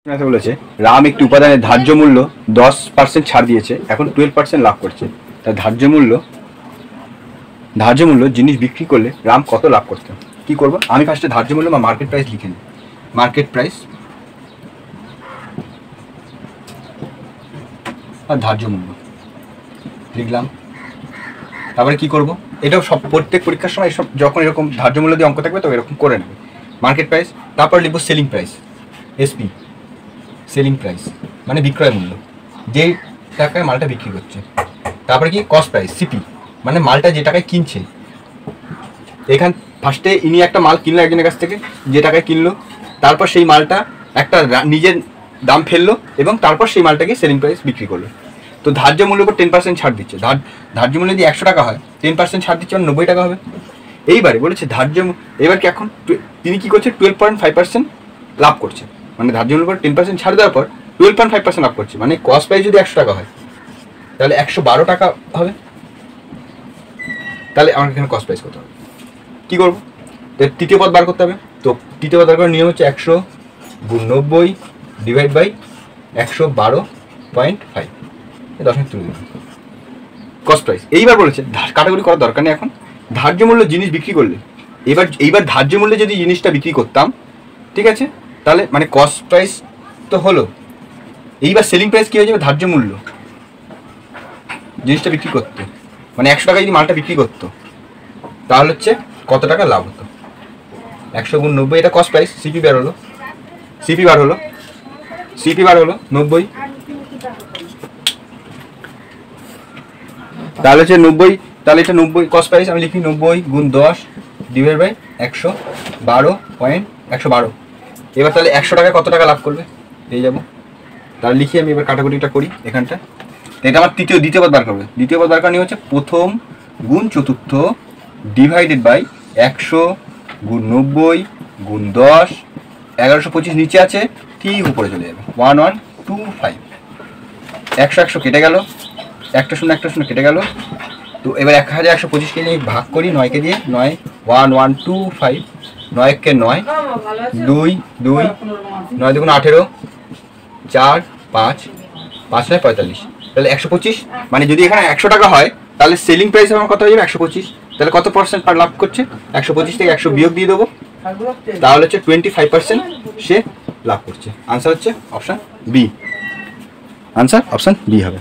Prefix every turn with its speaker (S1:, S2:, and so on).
S1: বলেছে রাম একটি উপাদানের ধার্য মূল্য 10% ছাড় দিয়েছে, এখন 12% লাভ করছে। তার ধার্য মূল্য জিনিস বিক্রি করলে রাম কত লাভ করতে? কি করব? আমি ফার্স্টে ধার্য মূল্য বা মার্কেট প্রাইস লিখে নিই। মার্কেট প্রাইস আর ধার্য মূল্য লিখলাম। তারপরে কি করব? এটাও সব প্রত্যেক পরীক্ষার সময় এসব যখন এরকম ধার্য মূল্য দিয়ে অঙ্ক থাকবে তো এরকম করে নেবে। মার্কেট প্রাইস, তারপর লিখব selling price, SP, selling price মানে বিক্রয় মূল্য, যেই টাকায় মালটা বিক্রি করছে। তারপরে কি কস্ট প্রাইস, সিপি মানে মালটা যে টাকায় কিনছে। এখান ফার্স্টে ইনি একটা মাল কিনলো একজনের কাছ থেকে, যে টাকায় কিনলো, তারপর সেই মালটা একটা নিজের দাম ফেললো এবং তারপর সেই মালটাকে সেলিং প্রাইস বিক্রি করলো। তো ধার্য মূল্যের উপর 10% ছাড় দিচ্ছে। ধার্য মূল্য যদি 100 টাকা হয়, 10% ছাড় দিচ্ছে, 90 টাকা হবে। এইবারে বলেছে এবার কি এখন তিনি কি করছে? 12.5% লাভ করছে। মানে ধার্য মূল্যের উপর 10% ছাড় দেওয়ার পর 12.5% লাভ করছে। মানে কস্ট প্রাইস যদি 100 টাকা হয় তাহলে 112 টাকা হবে। তাহলে আমার এখানে কস্ট প্রাইস কত হবে? কী করবো? তৃতীয় পদ বার করতে হবে। তো তৃতীয় পদ বার করার নিয়ম হচ্ছে 100 গুণ 90 ডিভাইড বাই 112.5, 10 তুলে দিলাম কস্ট প্রাইস। এইবার বলেছে কাটাকুটি করার দরকার নেই। এখন ধার্য মূল্য জিনিস বিক্রি করলে এইবার ধার্য মূল্যে যদি জিনিসটা বিক্রি করতাম, ঠিক আছে, তাহলে মানে কস্ট প্রাইস তো হলো। এইবার সেলিং প্রাইস কী হয়ে যাবে? ধার্য মূল্য জিনিসটা বিক্রি করতে, মানে 100 টাকা যদি মালটা বিক্রি করতো তাহলে হচ্ছে কত টাকা লাভ হতো? 100 গুণ 90, এটা কস্ট প্রাইস। সিপি বার হলো 90, তাহলে হচ্ছে 90, তাহলে এটা 90 কস্ট প্রাইস। আমি লিখি 90 গুণ 10 ডিভাইড বাই 112. এবার তাহলে 100 টাকা কত টাকা লাভ করবে পেয়ে যাবো। তাহলে লিখি আমি, এবার কাটাকুটিটা করি এখানটা। এটা আমার দ্বিতীয় পদ বার করবে। দ্বিতীয় পদ বার করা নিয়ে হচ্ছে প্রথম গুণ চতুর্থ ডিভাইডেড বাই 100 গুণ 90 গুণ 10, 1125 নিচে আছে, ঠিক উপরে চলে যাবে 1125। 100 কেটে গেল, একটা শূন্য কেটে গেল। তো এবার 1125কে নিয়ে ভাগ করি 9কে দিয়ে, 9 1125, 9কে 9, 2 2, 9 দুগুণ 18, 4 5, 5 9 45, তাহলে 125। মানে যদি এখানে 100 টাকা হয় তাহলে সেলিং প্রাইস আমার কত হয়ে যাবে? 125। তাহলে কত পার্সেন্ট লাভ করছে? 125 থেকে 100 বিয়োগ দিয়ে দেবো, তাহলে হচ্ছে 25% সে লাভ করছে। আনসার হচ্ছে option B. Answer option B হবে।